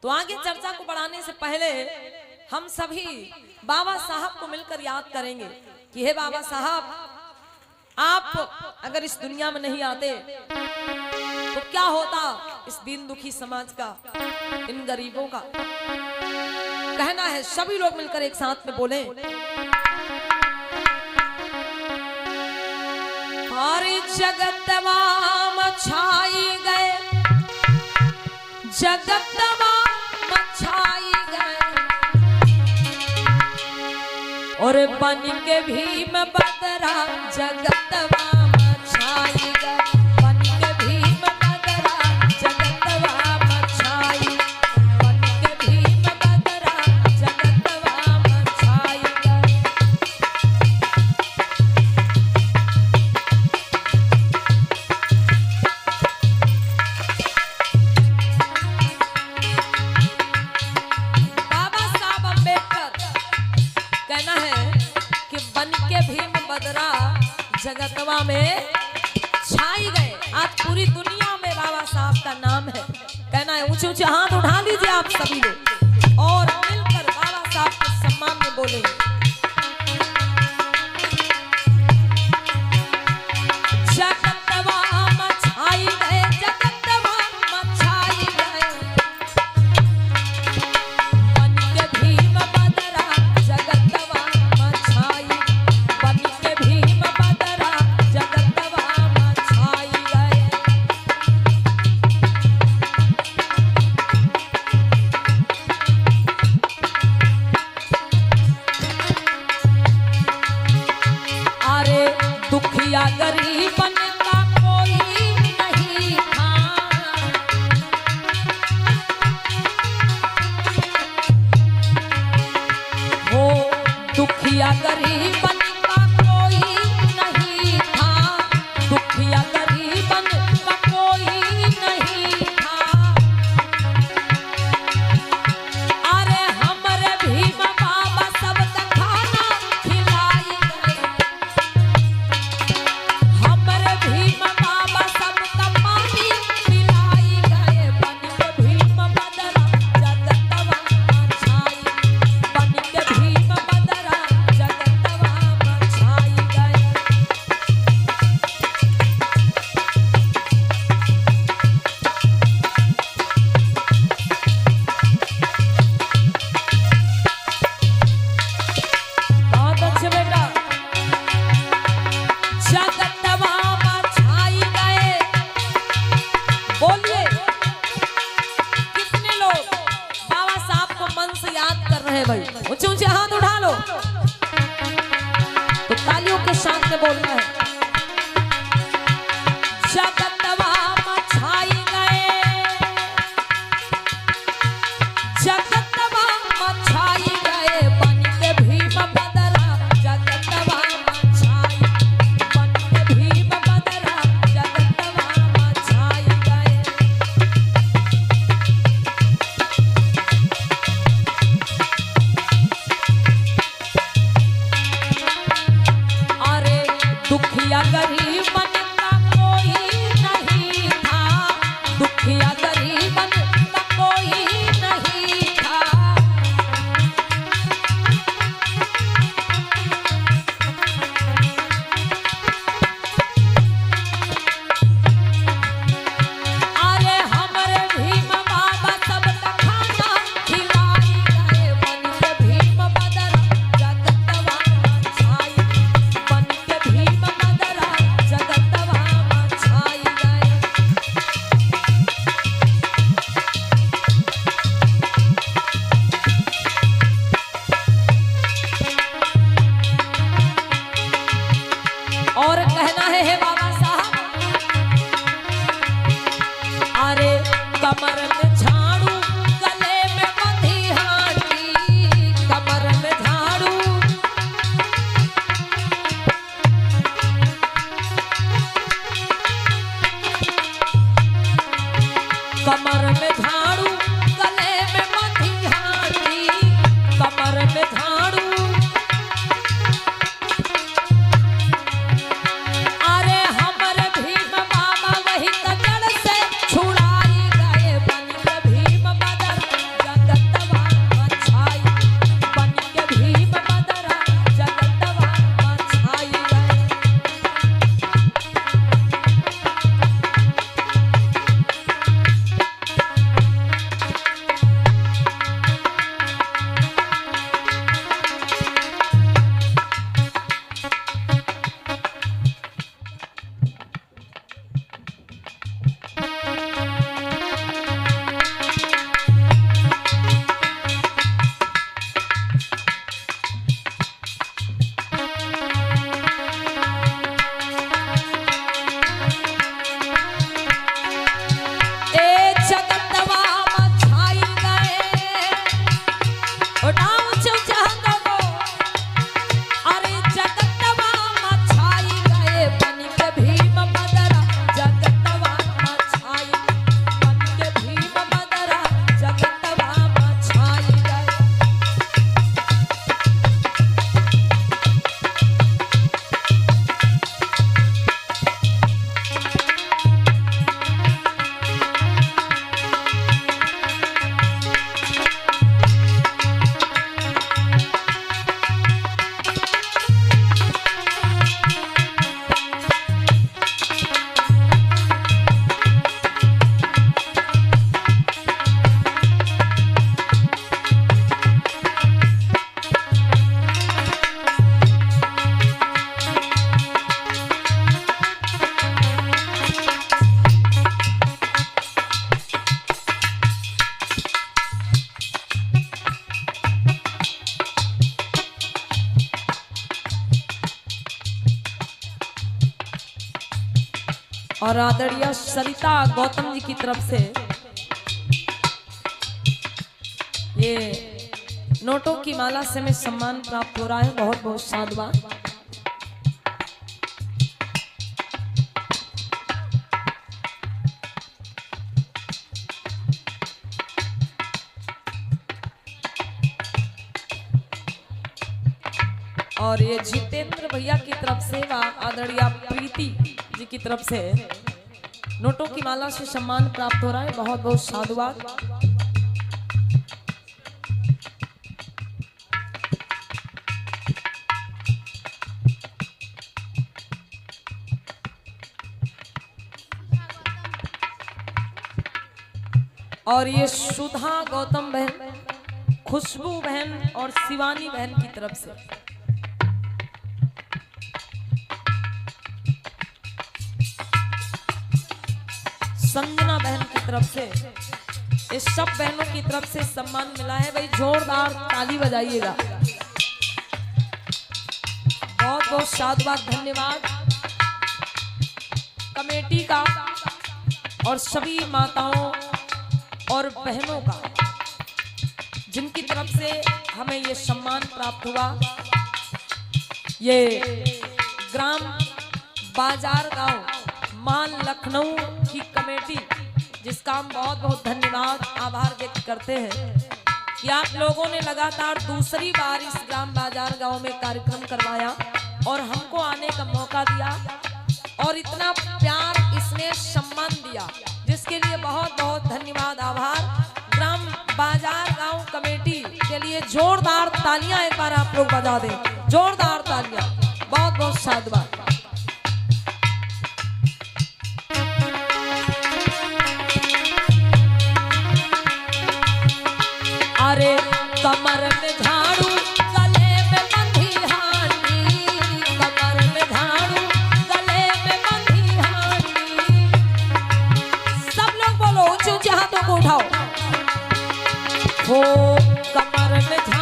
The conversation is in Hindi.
तो आगे चर्चा को बढ़ाने से पहले हम सभी बाबा साहब को मिलकर याद करेंगे कि हे बाबा साहब, आप अगर इस दुनिया में नहीं आते तो क्या होता इस दीन दुखी समाज का, इन गरीबों का। कहना है सभी लोग मिलकर एक साथ में बोले, हरि जगतवा मछाई गए, जगतवा मछाई गए, और बन के भीम बदरा जगतवा मछाई गए, बन के भीम बदरा जगतवा मछाई, बन के भीम बदरा जगतवा मछाई गए। बाबा साहब अम्बेडकर कहना है कि बन के भीम बदरा जगतवा में छाई गए। आज पूरी दुनिया में बाबा साहब का नाम है। कहना है ऊंचे ऊंचे हाथ उठा लीजिए आप सभी लोग और मिलकर बाबा साहब के सम्मान में बोलेंगे, जगतवा मछाई गए, जगतवा मछाई गए, बन के भीम बदरा जगतवा मछाई, बन के भीम बदरा जगतवा मछाई गए। अरे दुखिया गरीबन का कोई नहीं था, वो दुखिया गरीबन का कोई नहीं था, दुखिया गरीबन का कोई नहीं था। अरे हमरे भीम बाबा सबका खाना खिलाई गए, हमरे भीम बाबा सबका पानी पिलाई गए, बन के भीम बदरा जगतवा मछाई, बन के भीम बदरा जगतवा मछाई गए। बहुत अच्छे बेटा, जगतवा मछाई गए। बोलिए कितने लोग बाबा साहब को मन से याद कर रहे हैं भाई? ऊंचे ऊंचे हाथ उठा लो तो तालियों के साथ में बोलना है, जगतवा मछाई गए, जगतवा मछाई गए, बन के भीम बदरा जगतवा मछाई, बन के भीम बदरा जगतवा मछाई गए। अरे दुखिया गरीबन का कोई नहीं था, दुखिया गरीबन का कोई नहीं था। और आदरणीय सरिता गौतम जी की तरफ से ये नोटों की माला से हमें सम्मान प्राप्त हो रहा है। बहुत बहुत साधुवाद। और ये जितेंद्र भैया की तरफ से व आदरणीय प्रीति जी की तरफ से नोटों की माला से सम्मान प्राप्त हो रहा है। बहुत बहुत साधुवाद। और ये सुधा गौतम बहन, खुशबू बहन और शिवानी बहन की तरफ से संजना बहन की तरफ से इस सब बहनों की तरफ से सम्मान मिला है। भाई जोरदार ताली बजाइएगा। बहुत बहुत साधुवाद, धन्यवाद कमेटी का और सभी माताओं और बहनों का जिनकी तरफ से हमें ये सम्मान प्राप्त हुआ। ये ग्राम बाजार गांव मान लखनऊ की कमेटी, जिसका हम बहुत बहुत धन्यवाद आभार व्यक्त करते हैं कि आप लोगों ने लगातार दूसरी बार इस ग्राम बाजार गांव में कार्यक्रम करवाया और हमको आने का मौका दिया और इतना प्यार, स्नेह, सम्मान दिया, जिसके लिए बहुत बहुत धन्यवाद आभार। ग्राम बाजार गांव कमेटी के लिए जोरदार तालियां एक बार आप लोग बजा दें, जोरदार तालियां। बहुत बहुत साधुवाद। अरे कमर में झाड़ू, गले में बंधी हांडी, कमर में झाड़ू, गले में बंधी हांडी। सब लोग बोलो, ऊंचे ऊंचे हाथों को उठाओ। हो कमर में झाड़ू।